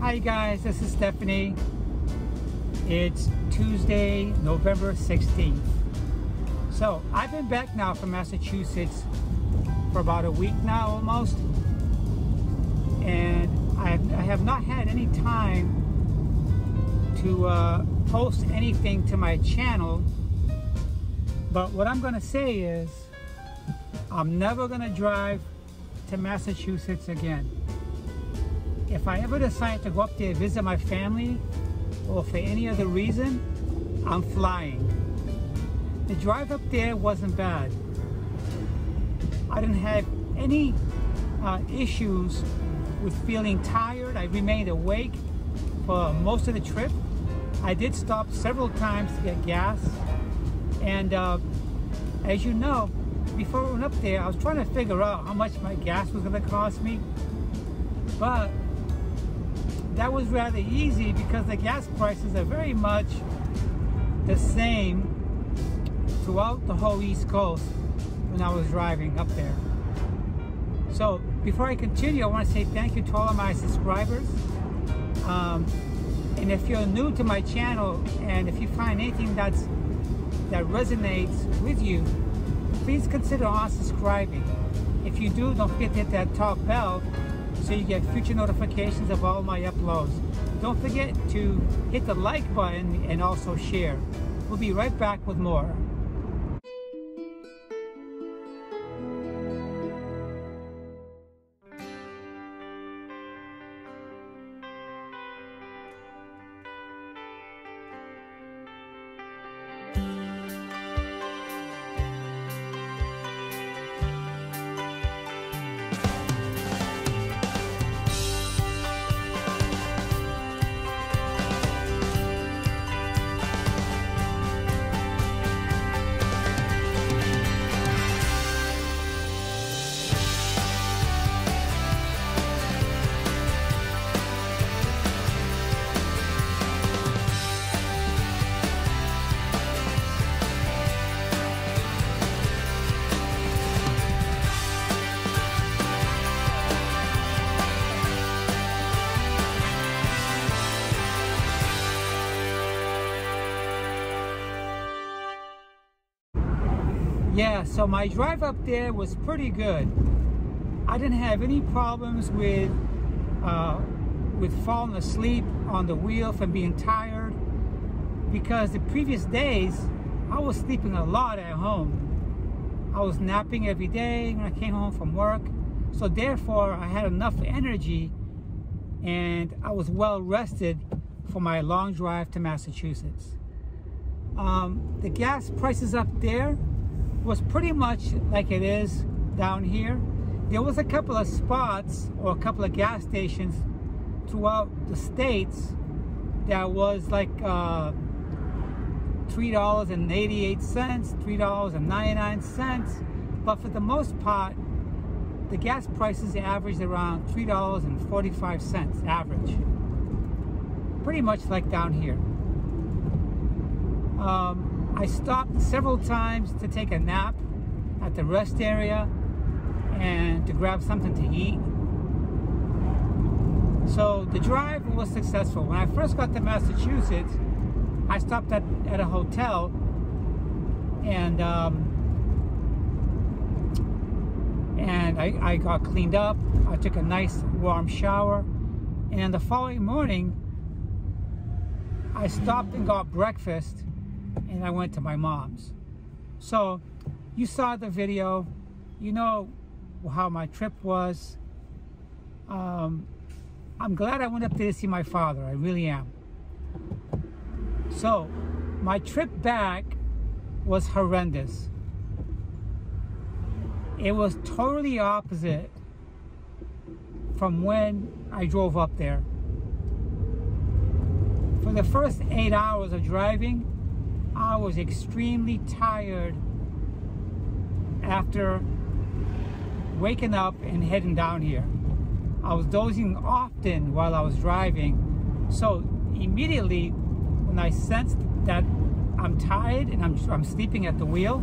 Hi guys, this is Stephanie. It's Tuesday, November 16th. So I've been back now from Massachusetts for about a week now almost. And I have not had any time to post anything to my channel. But what I'm gonna say is, I'm never gonna drive to Massachusetts again. If I ever decide to go up there and visit my family, or for any other reason, I'm flying. The drive up there wasn't bad. I didn't have any issues with feeling tired. I remained awake for most of the trip. I did stop several times to get gas. And as you know, before we went up there, I was trying to figure out how much my gas was going to cost me. But that was rather easy because the gas prices are very much the same throughout the whole East Coast when I was driving up there. So before I continue, I want to say thank you to all of my subscribers. And if you're new to my channel and if you find anything that resonates with you, please consider unsubscribing. If you do, don't forget to hit that top bell so you get future notifications of all my uploads. Don't forget to hit the like button and also share. We'll be right back with more. Yeah, so my drive up there was pretty good. I didn't have any problems with falling asleep on the wheel from being tired, because the previous days I was sleeping a lot at home. I was napping every day when I came home from work, so therefore I had enough energy and I was well rested for my long drive to Massachusetts. The gas prices up there was pretty much like it is down here. There was a couple of spots or a couple of gas stations throughout the states that was like $3.88, $3.99, but for the most part the gas prices averaged around $3.45 average, pretty much like down here. I stopped several times to take a nap at the rest area and to grab something to eat. So the drive was successful. When I first got to Massachusetts, I stopped at a hotel and I got cleaned up. I took a nice warm shower, and the following morning I stopped and got breakfast, and I went to my mom's. So you saw the video, you know how my trip was. I'm glad I went up there to see my father, I really am. So my trip back was horrendous. It was totally opposite from when I drove up there. For the first 8 hours of driving, I was extremely tired after waking up and heading down here. I was dozing often while I was driving, so immediately when I sensed that I'm tired and I'm sleeping at the wheel,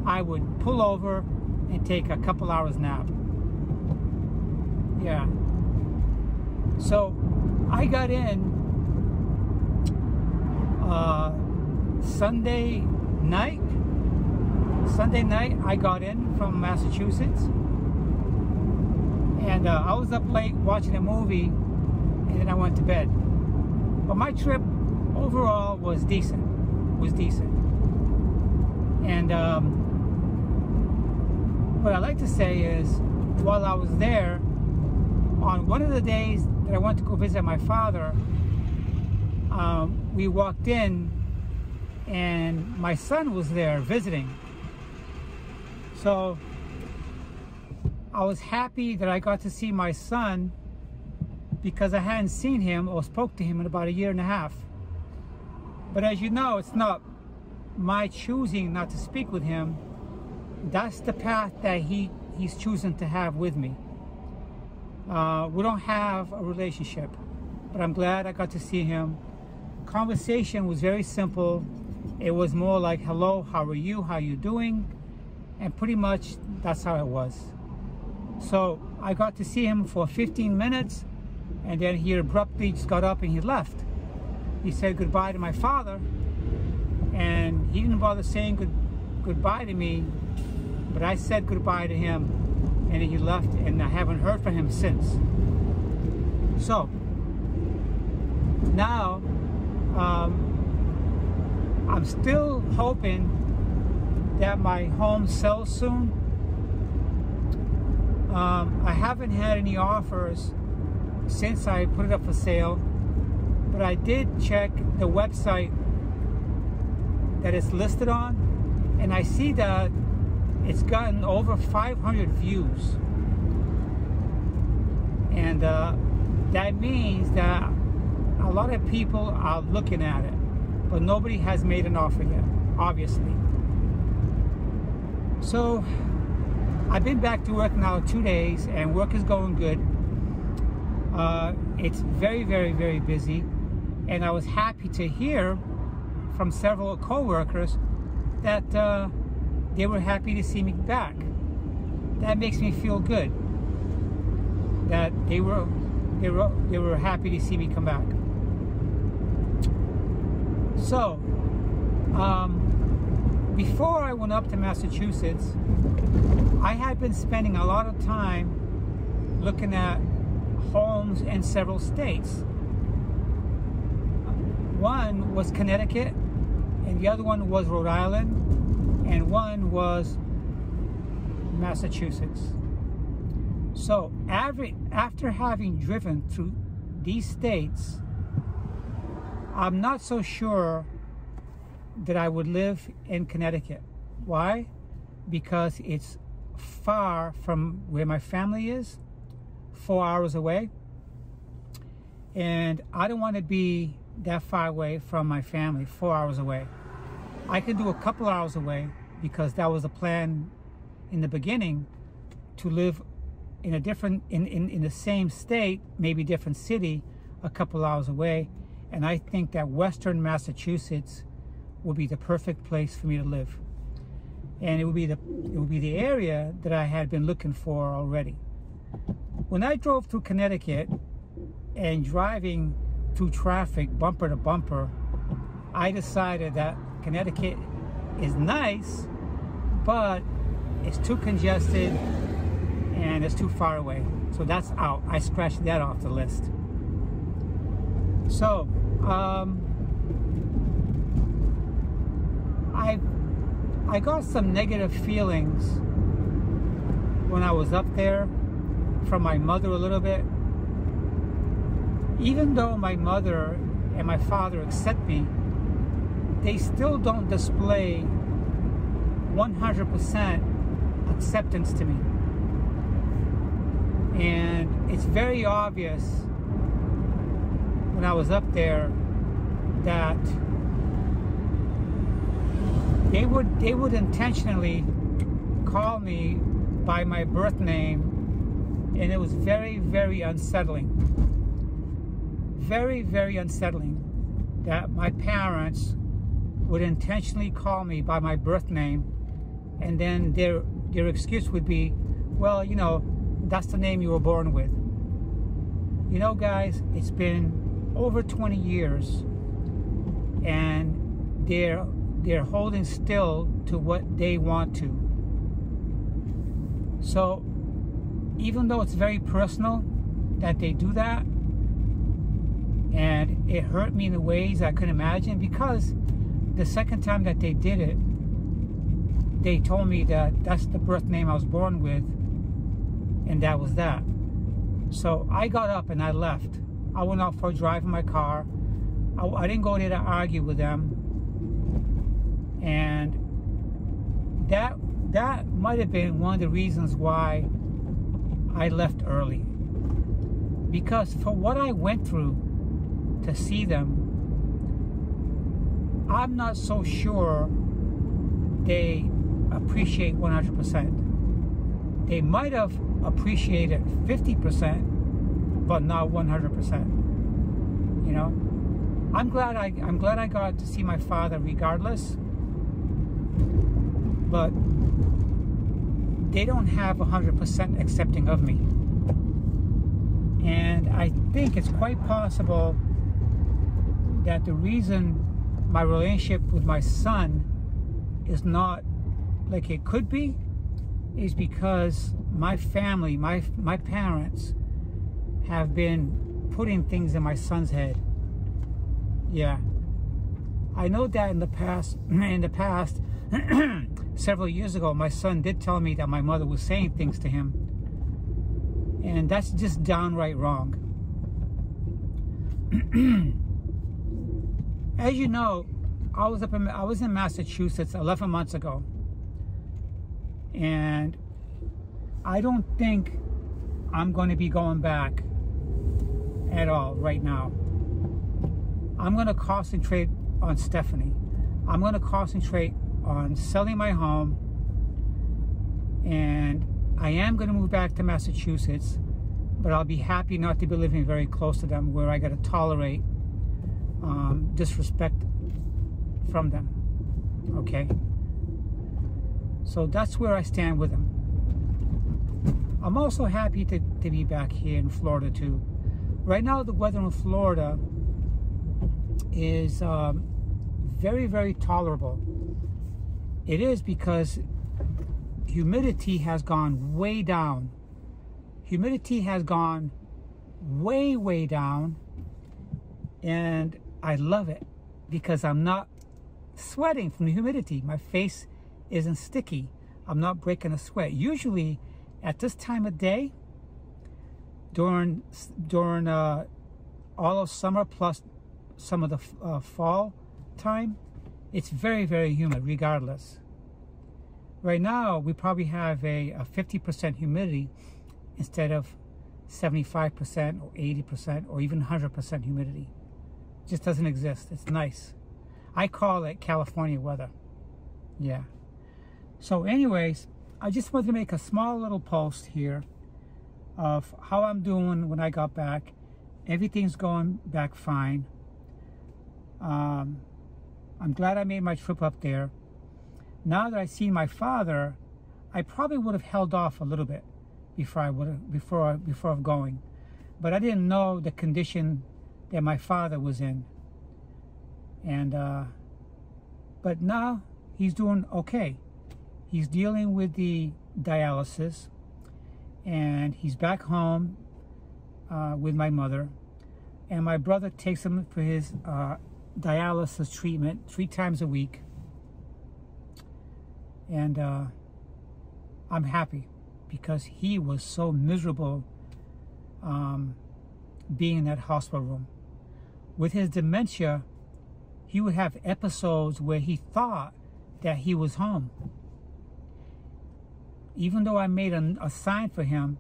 I would pull over and take a couple hours nap. Yeah. So I got in Sunday night. I got in from Massachusetts, and I was up late watching a movie, and then I went to bed. But my trip overall was decent. And what I like to say is, while I was there, on one of the days that I went to go visit my father, we walked in and my son was there visiting. So I was happy that I got to see my son, because I hadn't seen him or spoke to him in about 1.5 years. But as you know, it's not my choosing not to speak with him. That's the path that he's choosing to have with me. We don't have a relationship, but I'm glad I got to see him. Conversation was very simple. It was more like, hello, how are you? How you doing? And pretty much that's how it was. So I got to see him for 15 minutes, and then he abruptly just got up and he left. He said goodbye to my father, and he didn't bother saying goodbye to me, but I said goodbye to him, and he left, and I haven't heard from him since. So now I'm still hoping that my home sells soon. I haven't had any offers since I put it up for sale, but I did check the website that it's listed on, and I see that it's gotten over 500 views. And that means that a lot of people are looking at it, but nobody has made an offer yet, obviously. So I've been back to work now 2 days, and work is going good. It's very, very, very busy, and I was happy to hear from several co-workers that they were happy to see me back. That makes me feel good, that they were happy to see me come back. So before I went up to Massachusetts, I had been spending a lot of time looking at homes in several states. One was Connecticut, and the other one was Rhode Island, and one was Massachusetts. So after having driven through these states, I'm not so sure that I would live in Connecticut. Why? Because it's far from where my family is, 4 hours away, and I don't want to be that far away from my family, 4 hours away. I could do a couple hours away, because that was a plan in the beginning, to live in a different, in the same state, maybe different city, a couple hours away. And I think that Western Massachusetts would be the perfect place for me to live. And it would be the area that I had been looking for already. When I drove through Connecticut and driving through traffic bumper to bumper, I decided that Connecticut is nice, but it's too congested and it's too far away. So that's out. I scratched that off the list. So I got some negative feelings when I was up there from my mother a little bit. Even though my mother and my father accept me, they still don't display 100% acceptance to me. And it's very obvious when I was up there that they would intentionally call me by my birth name, and it was very, very unsettling. Very, very unsettling that my parents would intentionally call me by my birth name, and then their excuse would be, well, you know, that's the name you were born with. You know, guys, it's been over 20 years, and they're holding still to what they want to. So even though it's very personal that they do that, and it hurt me in the ways I couldn't imagine, because the second time that they did it, they told me that that's the birth name I was born with, and that was that. So I got up and I left. I went out for a drive in my car. I didn't go there to argue with them. And that might have been one of the reasons why I left early. Because for what I went through to see them, I'm not so sure they appreciate 100%. They might have appreciated 50%, but not 100%. You know, I'm glad I got to see my father regardless, but they don't have 100% accepting of me. And I think it's quite possible that the reason my relationship with my son is not like it could be is because my family, my parents have been putting things in my son's head. Yeah. I know that in the past, several years ago, my son did tell me that my mother was saying things to him. And that's just downright wrong. As you know, I was in Massachusetts 11 months ago. And I don't think I'm going to be going back at all right now. I'm going to concentrate on Stephanie. I'm going to concentrate on selling my home, and I am going to move back to Massachusetts, but I'll be happy not to be living very close to them, where I got to tolerate disrespect from them. Okay? So that's where I stand with them. I'm also happy to be back here in Florida too. Right now the weather in Florida is very, very tolerable. It is because humidity has gone way down. Humidity has gone way, way down, and I love it because I'm not sweating from the humidity. My face isn't sticky. I'm not breaking a sweat. Usually at this time of day, during all of summer plus some of the fall time, it's very, very humid regardless. Right now we probably have a 50% humidity instead of 75% or 80% or even 100% humidity. It just doesn't exist. It's nice. I call it California weather. Yeah. So anyways, I just wanted to make a small little post here of how I'm doing when I got back. Everything's going back fine. I'm glad I made my trip up there. Now that I see my father, I probably would have held off a little bit before going, but I didn't know the condition that my father was in. And but now he's doing okay. He's dealing with the dialysis, and he's back home with my mother, and my brother takes him for his dialysis treatment 3 times a week. And I'm happy because he was so miserable being in that hospital room. With his dementia, he would have episodes where he thought that he was home. Even though I made a sign for him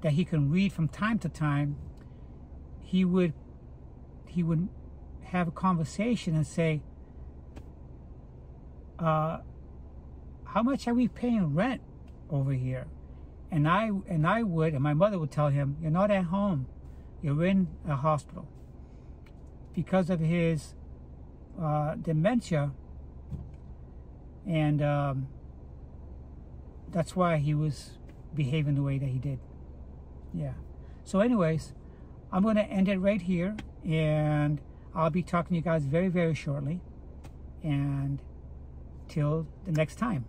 that he can read from time to time, he would have a conversation and say, how much are we paying rent over here? And my mother would tell him, you're not at home, you're in a hospital. Because of his dementia, and that's why he was behaving the way that he did. Yeah. So anyways, I'm going to end it right here, and I'll be talking to you guys very, very shortly. And till the next time.